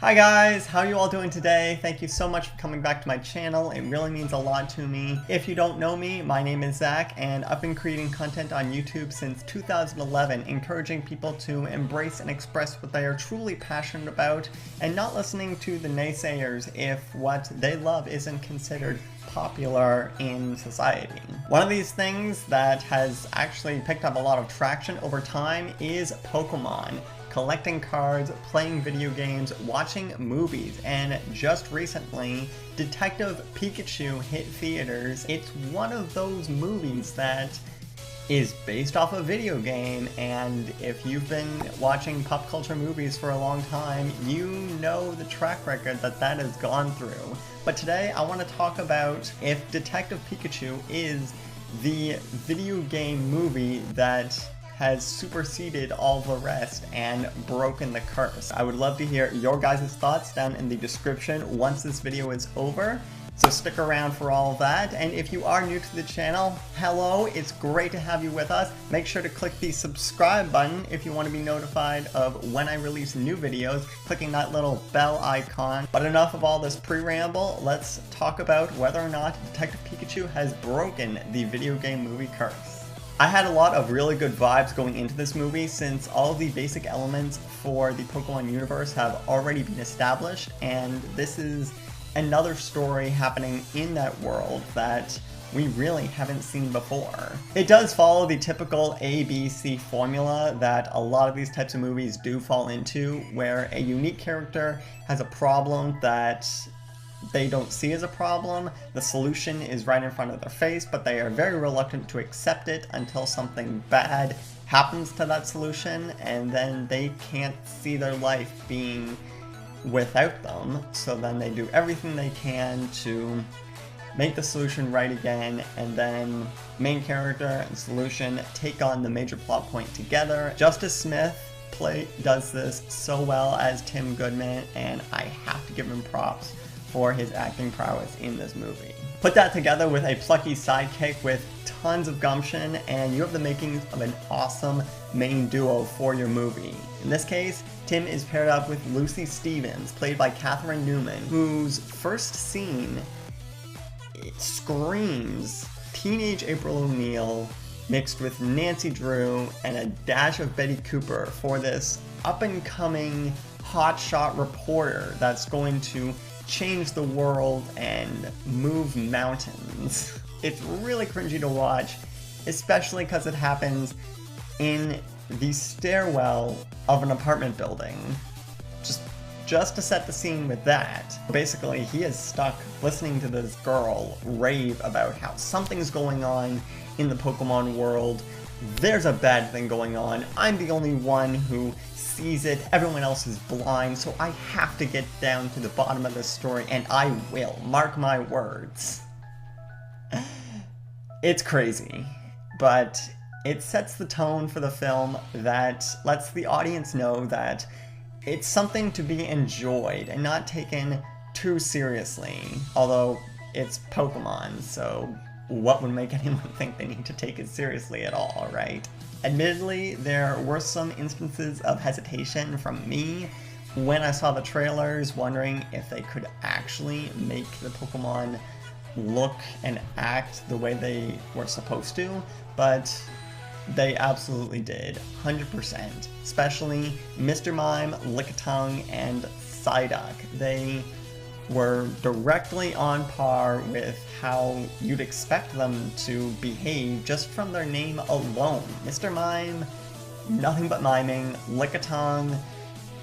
Hi guys, how are you all doing today? Thank you so much for coming back to my channel. It really means a lot to me. If you don't know me, my name is Zach and I've been creating content on YouTube since 2011, encouraging people to embrace and express what they are truly passionate about and not listening to the naysayers if what they love isn't considered popular in society. One of these things that has actually picked up a lot of traction over time is Pokemon. Collecting cards, playing video games, watching movies, and just recently, Detective Pikachu hit theaters. It's one of those movies that is based off a video game, and if you've been watching pop culture movies for a long time, you know the track record that has gone through. But today I want to talk about if Detective Pikachu is the video game movie that has superseded all the rest and broken the curse. I would love to hear your guys' thoughts down in the description once this video is over. So stick around for all of that, and if you are new to the channel, hello, it's great to have you with us. Make sure to click the subscribe button if you want to be notified of when I release new videos, clicking that little bell icon. But enough of all this pre-ramble, let's talk about whether or not Detective Pikachu has broken the video game movie curse. I had a lot of really good vibes going into this movie since all of the basic elements for the Pokemon universe have already been established, and this is another story happening in that world that we really haven't seen before. It does follow the typical ABC formula that a lot of these types of movies do fall into, where a unique character has a problem that they don't see as a problem, the solution is right in front of their face, but they are very reluctant to accept it until something bad happens to that solution, and then they can't see their life being without them, so then they do everything they can to make the solution right again, and then main character and solution take on the major plot point together. Justice Smith does this so well as Tim Goodman, and I have to give him props for his acting prowess in this movie. Put that together with a plucky sidekick with tons of gumption, and you have the makings of an awesome main duo for your movie. In this case, Tim is paired up with Lucy Stevens, played by Catherine Newman, whose first scene screams teenage April O'Neil mixed with Nancy Drew and a dash of Betty Cooper for this up-and-coming hotshot reporter that's going to change the world and move mountains. It's really cringy to watch, especially because it happens in the stairwell of an apartment building. Just to set the scene with that. Basically, he is stuck listening to this girl rave about how something's going on in the Pokemon world. There's a bad thing going on. I'm the only one who sees it, everyone else is blind, so I have to get down to the bottom of this story, and I will, mark my words. It's crazy, but it sets the tone for the film that lets the audience know that it's something to be enjoyed and not taken too seriously, although it's Pokemon, so what would make anyone think they need to take it seriously at all, right? Admittedly, there were some instances of hesitation from me when I saw the trailers, wondering if they could actually make the Pokemon look and act the way they were supposed to, but they absolutely did, 100%. Especially Mr. Mime, Lickitung, and Psyduck. They were directly on par with how you'd expect them to behave just from their name alone. Mr. Mime, nothing but miming. Lickitung,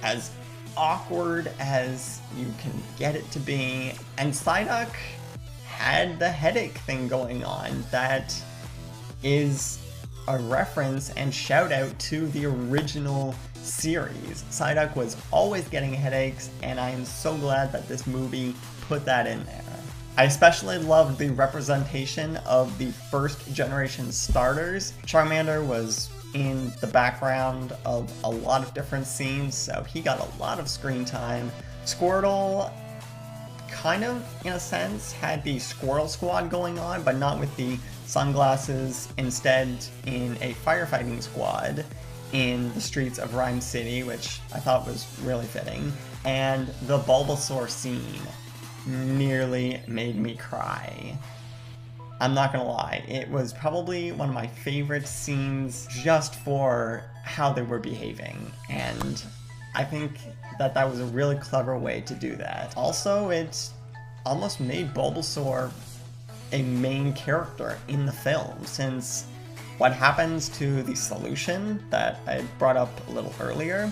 as awkward as you can get it to be. And Psyduck had the headache thing going on that is a reference and shout out to the original series. Psyduck was always getting headaches, and I am so glad that this movie put that in there. I especially loved the representation of the first generation starters. Charmander was in the background of a lot of different scenes, so he got a lot of screen time. Squirtle kind of, in a sense, had the Squirrel Squad going on, but not with the sunglasses, instead in a firefighting squad in the streets of Rhyme City, which I thought was really fitting. and the Bulbasaur scene nearly made me cry. I'm not gonna lie, it was probably one of my favorite scenes just for how they were behaving, and I think that that was a really clever way to do that. Also, it almost made Bulbasaur a main character in the film, since what happens to the solution that I brought up a little earlier,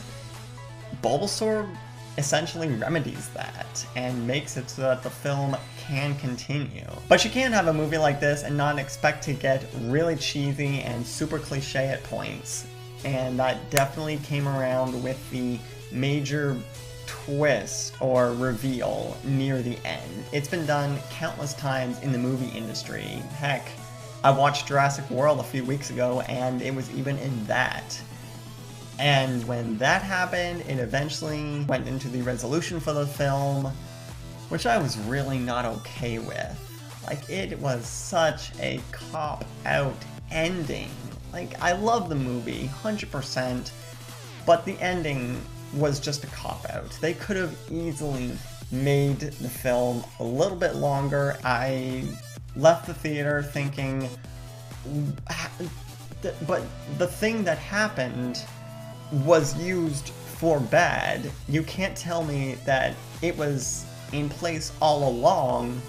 Bulbasaur essentially remedies that and makes it so that the film can continue. But you can't have a movie like this and not expect to get really cheesy and super cliche at points, and that definitely came around with the major twist or reveal near the end. It's been done countless times in the movie industry. Heck, I watched Jurassic World a few weeks ago and it was even in that. And when that happened, it eventually went into the resolution for the film, which I was really not okay with. Like, it was such a cop-out ending. Like, I love the movie, 100%, but the ending was just a cop-out. They could have easily made the film a little bit longer. I left the theater thinking, but the thing that happened was used for bad. You can't tell me that it was in place all along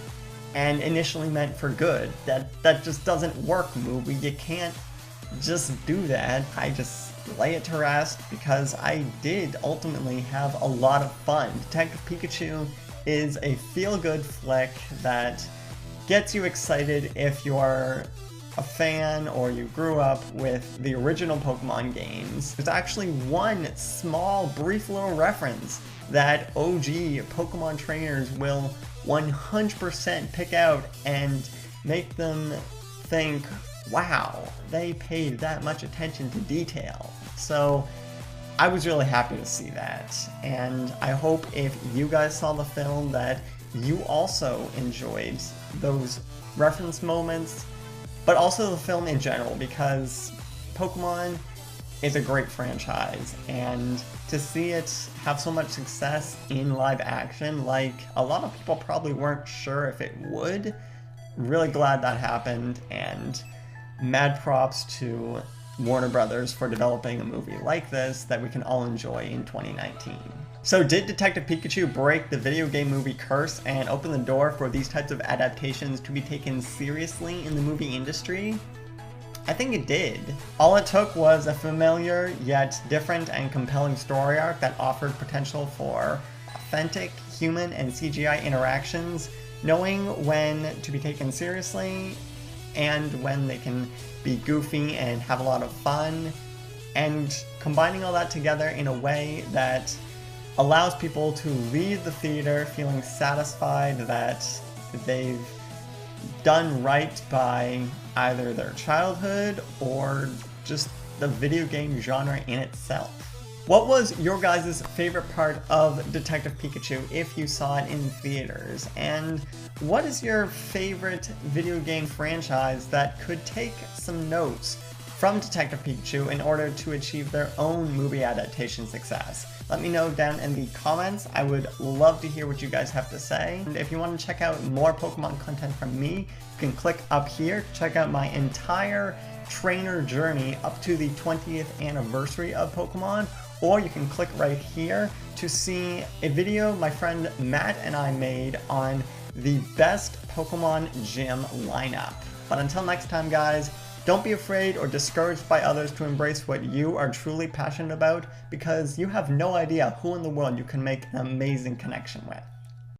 and initially meant for good. That just doesn't work, movie. You can't just do that. I just lay it to rest because I did ultimately have a lot of fun. Detective Pikachu is a feel-good flick that gets you excited if you're a fan or you grew up with the original Pokemon games. There's actually one small, brief little reference that OG Pokemon trainers will 100% pick out and make them think, wow, they paid that much attention to detail. So I was really happy to see that, and I hope if you guys saw the film that you also enjoyed those reference moments, but also the film in general, because Pokemon is a great franchise, and to see it have so much success in live action, like a lot of people probably weren't sure if it would, really glad that happened, and mad props to Warner Brothers for developing a movie like this that we can all enjoy in 2019. So did Detective Pikachu break the video game movie curse and open the door for these types of adaptations to be taken seriously in the movie industry? I think it did. All it took was a familiar yet different and compelling story arc that offered potential for authentic human and CGI interactions, knowing when to be taken seriously and when they can be goofy and have a lot of fun, and combining all that together in a way that allows people to leave the theater feeling satisfied that they've done right by either their childhood or just the video game genre in itself. What was your guys' favorite part of Detective Pikachu if you saw it in theaters? And what is your favorite video game franchise that could take some notes from Detective Pikachu in order to achieve their own movie adaptation success? Let me know down in the comments. I would love to hear what you guys have to say. And if you want to check out more Pokemon content from me, you can click up here, check out my entire trainer journey up to the 20th anniversary of Pokemon, or you can click right here to see a video my friend Matt and I made on the best Pokemon gym lineup. But until next time, guys, don't be afraid or discouraged by others to embrace what you are truly passionate about, because you have no idea who in the world you can make an amazing connection with.